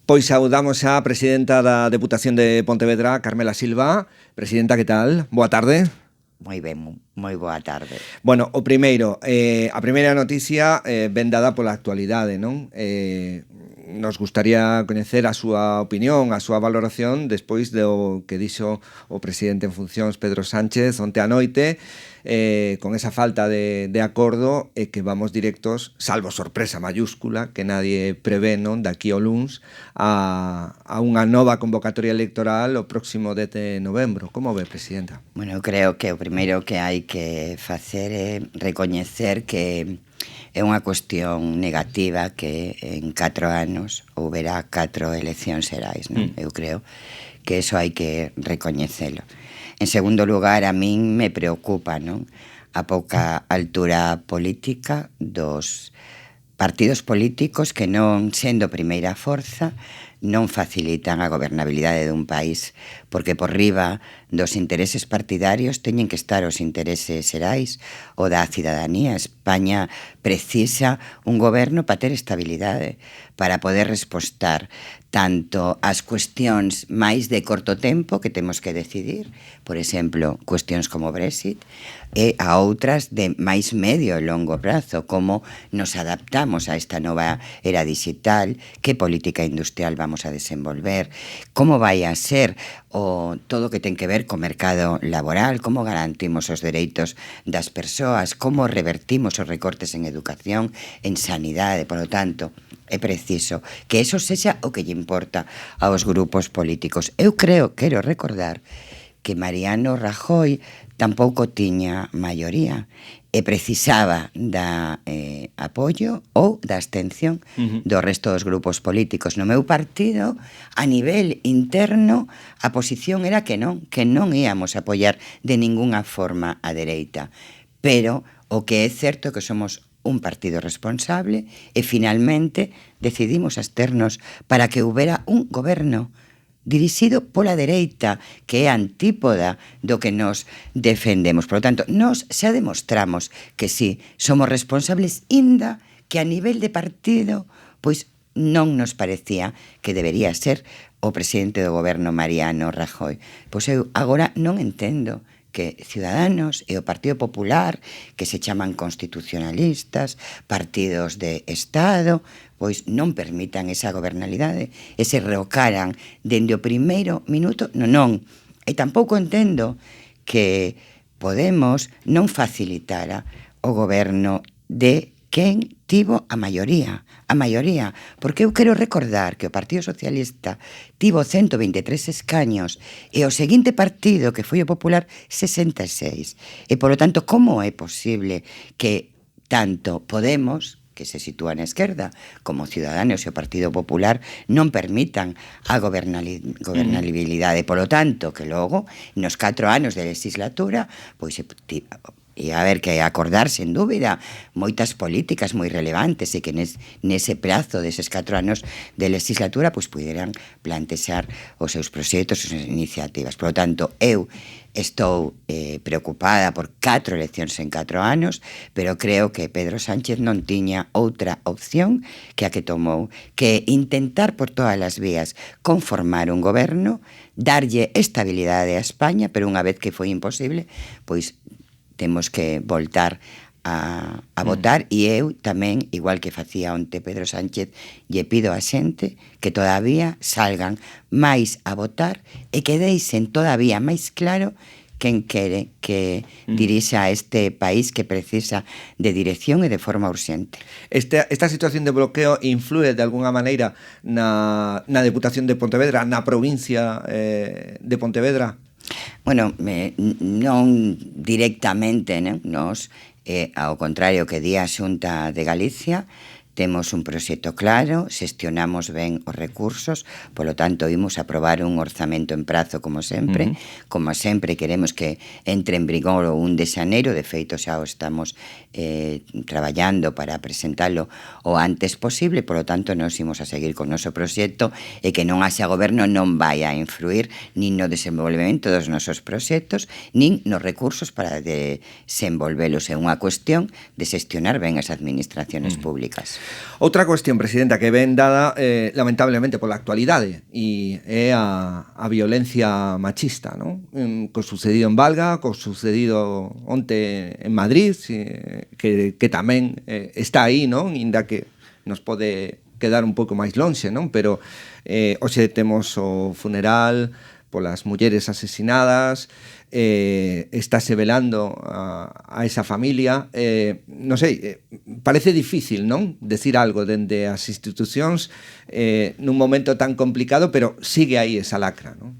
Pois saudamos a presidenta da Deputación de Pontevedra, Carmela Silva. Presidenta, que tal? Boa tarde. Moi ben, moi boa tarde. Bueno, o primeiro, a primeira noticia ben dada pola actualidade, non? Nos gustaría coñecer a súa opinión, a súa valoración despois do que dixo o presidente en funcións Pedro Sánchez onte a noite, con esa falta de acordo e que vamos directos, salvo sorpresa mayúscula, que nadie prevé, non, daqui ao luns, a unha nova convocatoria electoral o próximo 10 de novembro. Como ve, presidenta? Bueno, eu creo que o primeiro que hai que facer é recoñecer que é unha cuestión negativa que en 4 anos houbera 4 eleccións xerais, non? Eu creo que eso hai que recoñecelo. En segundo lugar, a min me preocupa, non, a pouca altura política dos partidos políticos que non, sendo primeira forza, non facilitan a gobernabilidade dun país, porque por riba dos intereses partidarios teñen que estar os intereses xerais ou da cidadanía. España precisa un goberno para ter estabilidade, para poder respostar tanto ás cuestións máis de corto tempo que temos que decidir, por exemplo, cuestións como Brexit, e a outras de máis medio e longo prazo, como nos adaptamos a esta nova era digital, que política industrial vamos a desenvolver, como vai a ser todo o que ten que ver co mercado laboral, como garantimos os dereitos das persoas, como revertimos os recortes en educación, en sanidade. Por lo tanto, é preciso que eso sexa o que lle importa aos grupos políticos. Eu quero recordar que Mariano Rajoy tampouco tiña maioría e precisaba da apoio ou da abstención do resto dos grupos políticos. No meu partido, a nivel interno, a posición era que non íamos a apoiar de ningunha forma a dereita. Pero o que é certo é que somos un partido responsable e finalmente decidimos absternos para que houbera un goberno dirixido pola dereita, que é antípoda do que nos defendemos. Por lo tanto, nós xa demostramos que sí, somos responsables, inda que a nivel de partido, pois non nos parecía que debería ser o presidente do goberno Mariano Rajoy. Pois eu agora non entendo que Ciudadanos e o Partido Popular, que se chaman constitucionalistas, partidos de Estado, pois non permitan esa gobernalidade e se reocaran dende o primeiro minuto, non. E tampouco entendo que Podemos non facilitara o goberno de quen tivo a maioría, porque eu quero recordar que o Partido Socialista tivo 123 escaños e o seguinte partido, que foi o Popular, 66. E, polo tanto, como é posible que tanto Podemos, que se sitúa na esquerda, como Ciudadanos e o Partido Popular non permitan a gobernabilidade? Polo tanto, que logo, nos 4 anos de legislatura, pois e a ver, que acordar, sen dúbida, moitas políticas moi relevantes e que nese prazo deses 4 anos de legislatura pois puderan plantexar os seus proxectos, as súas iniciativas. Por lo tanto, eu estou preocupada por 4 eleccións en 4 anos, pero creo que Pedro Sánchez non tiña outra opción que a que tomou, que intentar por todas as vías conformar un goberno, darlle estabilidade a España, pero unha vez que foi imposible, pois temos que voltar a votar. E eu tamén, igual que facía onte Pedro Sánchez, lle pido a xente que todavía salgan máis a votar e que deixen todavía máis claro quen quere que dirixa a este país que precisa de dirección e de forma urxente. Esta situación de bloqueo influe de alguna maneira na Deputación de Pontevedra, na provincia de Pontevedra? Bueno, non directamente, non? Nos, ao contrario que di a Xunta de Galicia, temos un proxecto claro, xestionamos ben os recursos, polo tanto, imos aprobar un orzamento en prazo, como sempre. Como sempre, queremos que entre en vigor o 1 de xaneiro, de feito xa o estamos traballando para presentalo o antes posible, polo tanto, nos imos a seguir con o noso proxecto e que non haxa goberno non vai a influir nin no desenvolvemento dos nosos proxectos, nin nos recursos para desenvolvelos. É unha cuestión de xestionar ben as administraciones públicas. Outra cuestión, Presidenta, que ven dada lamentablemente pola actualidade e é a violencia machista, non? Co sucedido en Valga, co sucedido onte en Madrid, que tamén está aí, non? Inda que nos pode quedar un pouco máis lonxe, non? Pero hoxe temos o funeral polas mulleres asesinadas, estáse velando a esa familia, non sei, parece difícil, non? Decir algo dende as institucións nun momento tan complicado, pero sigue aí esa lacra, non?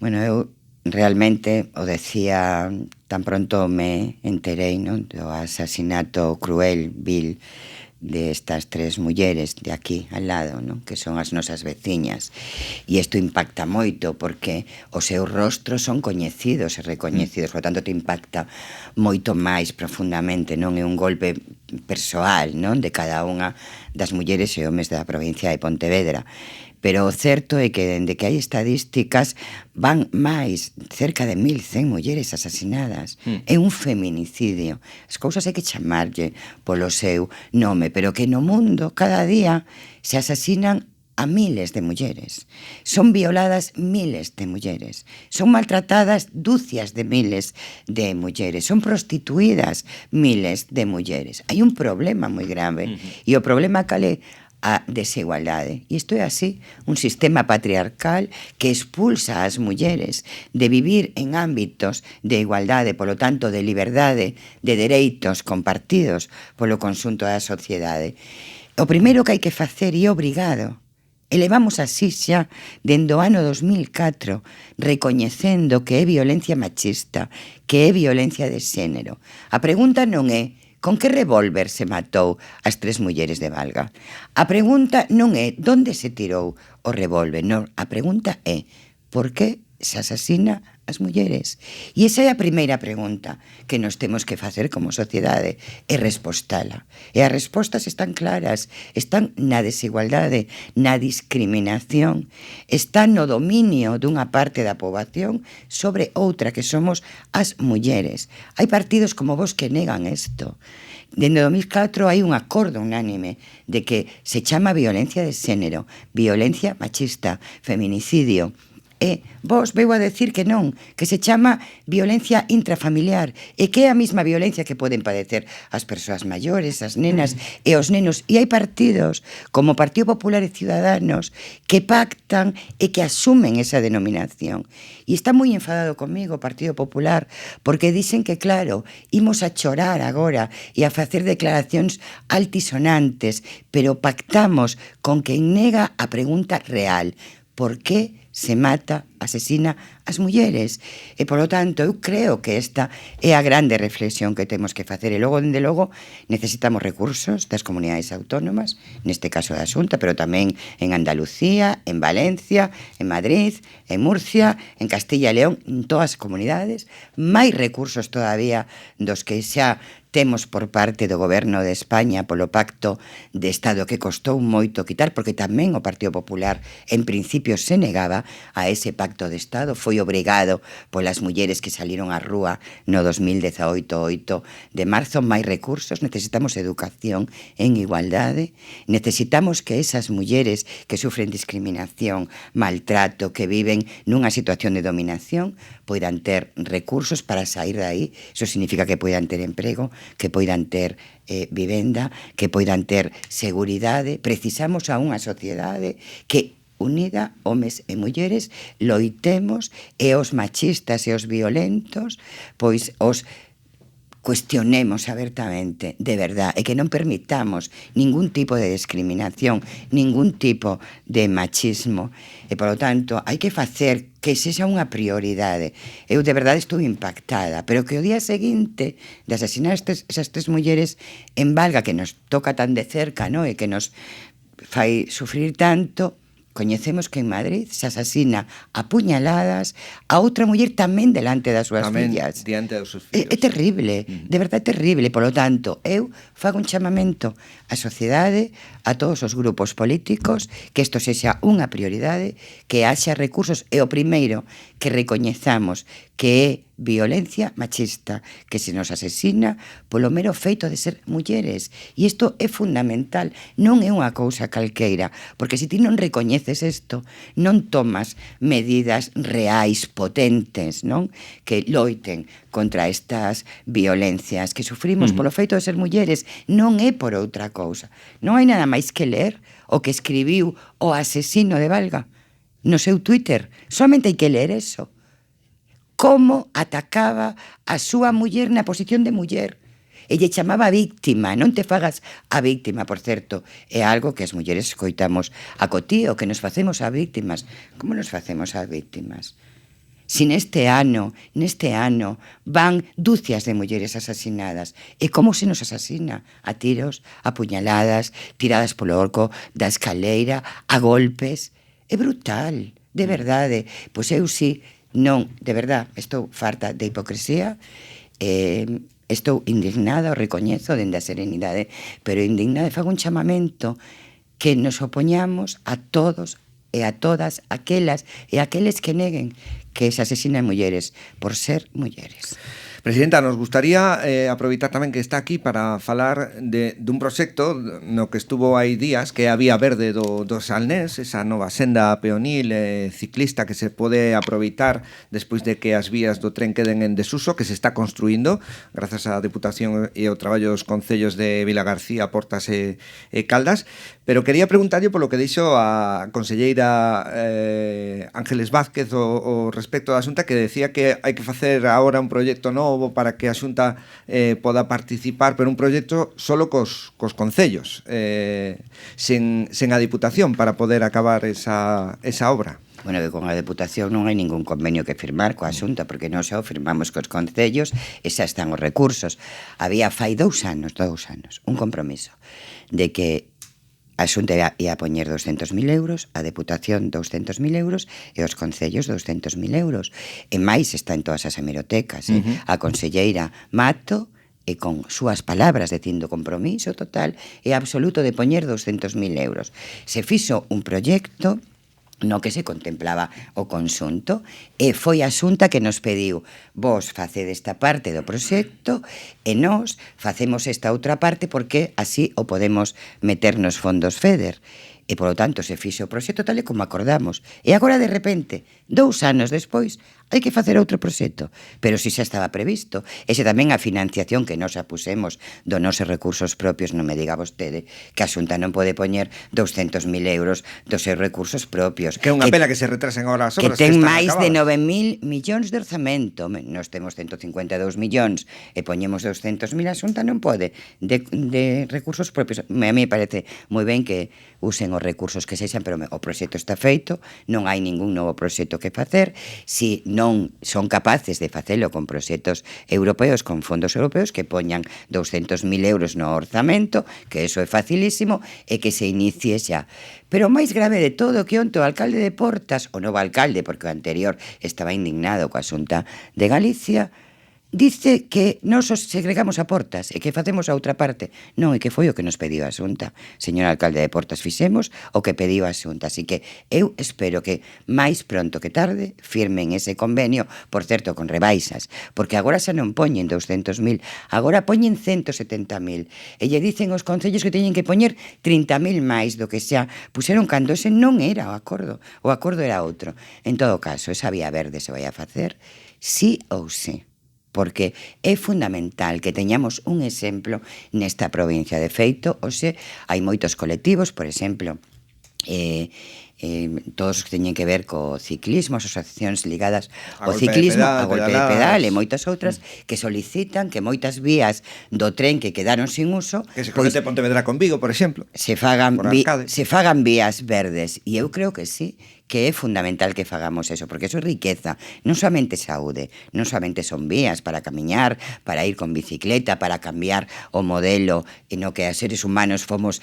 Bueno, eu realmente o decía tan pronto me enterei, non, do asasinato cruel, vil, de estas tres mulleres de aquí al lado, non? Que son as nosas veciñas, e isto impacta moito porque os seus rostros son coñecidos e recoñecidos, por tanto te impacta moito máis profundamente, non? É un golpe persoal, non? De cada unha das mulleres e homes da provincia de Pontevedra. Pero o certo é que dende que hai estadísticas van máis, cerca de 1100 mulleres asasinadas. É un feminicidio. As cousas hai que chamarlle polo seu nome, pero que no mundo cada día se asasinan a miles de mulleres. Son violadas miles de mulleres. Son maltratadas dúcias de miles de mulleres. Son prostituídas miles de mulleres. Hai un problema moi grave. E o problema cal é? A desigualdade. E isto é así, un sistema patriarcal que expulsa as mulleres de vivir en ámbitos de igualdade, polo tanto de liberdade, de dereitos compartidos polo conxunto da sociedade. O primeiro que hai que facer e obrigado, elevamos así xa dende o ano 2004 recoñecendo que é violencia machista, que é violencia de xénero. A pregunta non é con que revólver se matou as tres mulleres de Valga. A pregunta non é onde se tirou o revólver, non. A pregunta é por que se asasina as mulleres. E esa é a primeira pregunta que nos temos que facer como sociedade e respostala. E as respostas están claras, están na desigualdade, na discriminación, están no dominio dunha parte da poboación sobre outra, que somos as mulleres. Hai partidos como vos que negan isto. Dende 2004 hai un acordo unánime de que se chama violencia de xénero, violencia machista, feminicidio. E vos veu a decir que non, que se chama violencia intrafamiliar e que é a mesma violencia que poden padecer as persoas maiores, as nenas e os nenos. E hai partidos como Partido Popular e Ciudadanos que pactan e que asumen esa denominación. E está moi enfadado comigo o Partido Popular porque dicen que, claro, imos a chorar agora e a facer declaracións altisonantes, pero pactamos con quen nega a pregunta real. Por que se mata, asesina as mulleres? E, polo tanto, eu creo que esta é a grande reflexión que temos que facer. E logo, dende logo, necesitamos recursos das comunidades autónomas, neste caso da Xunta, pero tamén en Andalucía, en Valencia, en Madrid, en Murcia, en Castilla e León, en todas as comunidades, máis recursos todavía dos que xa temos por parte do Goberno de España polo Pacto de Estado, que costou moito quitar, porque tamén o Partido Popular en principio se negaba a ese Pacto de Estado, foi obrigado polas mulleres que saliron á rúa no 2018, 8 de marzo. Máis recursos, necesitamos educación en igualdade, necesitamos que esas mulleres que sufren discriminación, maltrato, que viven nunha situación de dominación, poidan ter recursos para sair de aí. Iso significa que poidan ter emprego, que poidan ter vivenda, que poidan ter seguridade. Precisamos a unha sociedade que unida, homes e mulleres, loitemos e os machistas e os violentos, pois os cuestionemos abertamente, de verdad, e que non permitamos ningún tipo de discriminación, ningún tipo de machismo. E, polo tanto, hai que facer que sexa unha prioridade. Eu, de verdade, estou impactada, pero que o día seguinte de asasinar esas tres mulleres en Valga, que nos toca tan de cerca, no? E que nos fai sufrir tanto, coñecemos que en Madrid se asasina a puñaladas a outra muller tamén delante das súas fillas. Diante dos seus fillos. É terrible, de verdade terrible. Polo tanto, eu fago un chamamento á sociedade, a todos os grupos políticos, que isto sexa unha prioridade, que haxa recursos, e o primeiro, que recoñezamos que é violencia machista que se nos asesina polo mero feito de ser mulleres. E isto é fundamental, non é unha cousa calqueira, porque se ti non recoñeces isto, non tomas medidas reais, potentes, non? Que loiten contra estas violencias que sufrimos polo feito de ser mulleres, non é por outra cousa. Non hai nada máis que ler o que escribiu o asesino de Valga no seu Twitter. Solamente hai que ler eso. Como atacaba a súa muller na posición de muller. E lle chamaba víctima, non te fagas a víctima, por certo, é algo que as mulleres escoitamos a cotío, que nos facemos a víctimas. Como nos facemos a víctimas? Si neste ano van dúcias de mulleres asasinadas, e como se nos asasina? A tiros, a puñaladas, tiradas polo orco da escaleira, a golpes. É brutal, de verdade. Pois eu si, non, de verdade, estou farta de hipocresía, estou indignada, o recoñezo dende a serenidade, pero indignada e fago un chamamento que nos opoñamos a todos e a todas aquelas e aqueles que neguen que se asesinan mulleres por ser mulleres. Presidenta, nos gustaría aproveitar tamén que está aquí para falar dun proxecto no que estuvo hai días, que é a Vía Verde do Salnés, esa nova senda peonil ciclista que se pode aproveitar despois de que as vías do tren queden en desuso, que se está construindo grazas á Deputación e ao traballo dos concellos de Vilagarcía, Portas e Caldas. Pero quería preguntarlle polo que dixo a conselleira Ángeles Vázquez o respecto da Xunta, que decía que hai que facer agora un proxecto novo para que a Xunta poda participar, pero un proxecto solo cos concellos, sen a Diputación, para poder acabar esa obra. Bueno, que con a Deputación non hai ningún convenio que firmar coa Xunta, porque non xa o firmamos cos concellos e xa están os recursos. Había fai 2 anos, un compromiso de que a Xunta ia poñer 200.000 euros, a Deputación 200.000 euros e os concellos 200.000 euros. E máis está en todas as hemerotecas. A conselleira Mato, e con súas palabras dicindo compromiso total e absoluto de poñer 200.000 euros. Se fixo un proxecto no que se contemplaba o conxunto e foi a Xunta que nos pediu: vos facede esta parte do proxecto e nós facemos esta outra parte porque así o podemos meter nos fondos FEDER. E, polo tanto, se fixe o proxecto tal e como acordamos. E agora, de repente, 2 anos despois, hai que facer outro proxecto. Pero si xa estaba previsto. E se tamén a financiación que nos apusemos do nosos recursos propios, non me diga vostede que a Xunta non pode poñer 200.000 euros dos seus recursos propios. Que é unha pena que se retrasen agora as obras que ten están máis acabadas. de 9.000 millóns de orzamento. Nos temos 152 millóns e poñemos 200.000, a Xunta non pode de recursos propios. A mí parece moi ben que usen os recursos que sexan, pero o proxecto está feito, non hai ningún novo proxecto que facer. Si non son capaces de facelo con proxectos europeos, con fondos europeos, que poñan 200.000 euros no orzamento, que eso é facilísimo, e que se inicie xa. Pero o máis grave de todo, que onte o alcalde de Portas, o novo alcalde, porque o anterior estaba indignado coa Xunta de Galicia, dice que nos os segregamos a Portas e que facemos a outra parte. Non, e que foi o que nos pediu a Xunta. Señor alcalde de Portas, fixemos o que pediu a Xunta. Así que eu espero que máis pronto que tarde firmen ese convenio, por certo, con rebaixas, porque agora xa non poñen 200.000, agora poñen 170.000. E lle dicen os concellos que teñen que poñer 30.000 máis do que xa puseron cando ese non era o acordo. O acordo era outro. En todo caso, esa vía verde se vai a facer sí ou sí, porque é fundamental que teñamos un exemplo nesta provincia. De feito, hoxe hai moitos colectivos, por exemplo, todos os que teñen que ver co ciclismo, as asociacións ligadas ao ciclismo, a golpe de pedal e moitas outras, que solicitan que moitas vías do tren que quedaron sin uso, Que se conecte Pontevedra con Vigo, por exemplo, se fagan se vías verdes. E eu creo que sí, que é fundamental que fagamos eso, porque eso é riqueza, non somente saúde, non somente son vías para camiñar, para ir con bicicleta, para cambiar o modelo no que as seres humanos fomos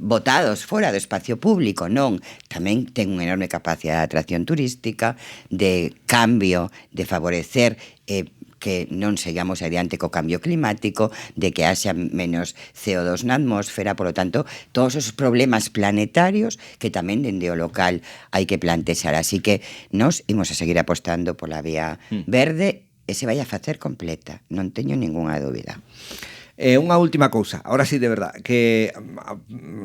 botados fora do espacio público, non, tamén ten unha enorme capacidade de atracción turística, de cambio, de favorecer que non sigamos adiante co cambio climático, de que haxa menos CO2 na atmósfera, polo tanto, todos os problemas planetarios que tamén dende o local hai que plantexar. Así que nós imos a seguir apostando pola vía verde e se vai a facer completa, non teño ningunha dúbida. Unha última cousa, ahora sí de verdad, que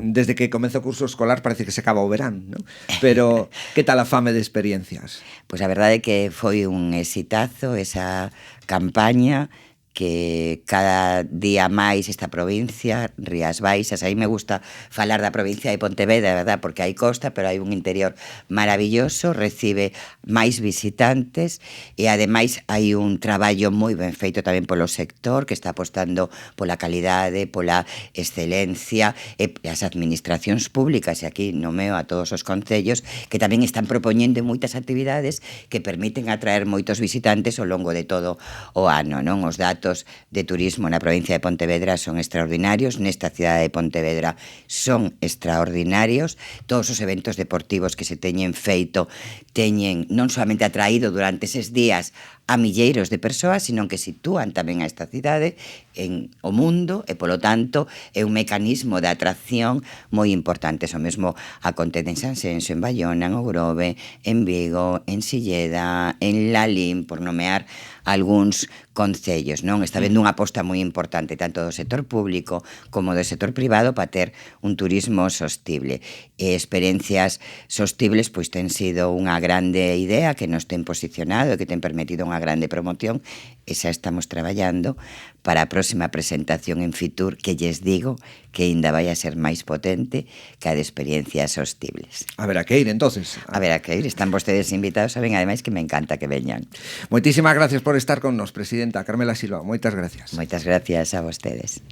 desde que comeza o curso escolar parece que se acaba o verán, ¿no? Pero que tal a fame de experiencias? Pois a verdade é que foi un exitazo esa campaña, que cada día máis esta provincia, Rías Baixas, aí me gusta falar da provincia de Pontevedra, verdad, porque hai costa, pero hai un interior maravilloso, recibe máis visitantes e ademais hai un traballo moi ben feito tamén polo sector, que está apostando pola calidade, pola excelencia, e as administracións públicas, e aquí nomeo a todos os concellos, que tamén están propoñendo moitas actividades que permiten atraer moitos visitantes ao longo de todo o ano, non? Os datos de turismo na provincia de Pontevedra son extraordinarios, nesta cidade de Pontevedra son extraordinarios, todos os eventos deportivos que se teñen feito teñen non solamente atraído durante eses días a milleiros de persoas, sino que sitúan tamén a esta cidade en o mundo e, polo tanto, é un mecanismo de atracción moi importante. O mesmo acontece en Sanxenxo, en Baiona, en Ourobe, en Vigo, en Silleda, en Lalín, por nomear algúns concellos, non? Está vendo unha aposta moi importante tanto do sector público como do sector privado para ter un turismo sostible. E experiencias sostibles pois ten sido unha grande idea que nos ten posicionado e que ten permitido unha grande promoción, e xa estamos traballando para a próxima presentación en Fitur, que lles digo que ainda vai a ser máis potente que a de experiencias sostibles. A ver a que ir, entonces. A ver a que ir, están vostedes invitados, saben ademais que me encanta que veñan. Moitísimas gracias por estar con nos, presidenta Carmela Silva, moitas gracias. Moitas gracias a vostedes.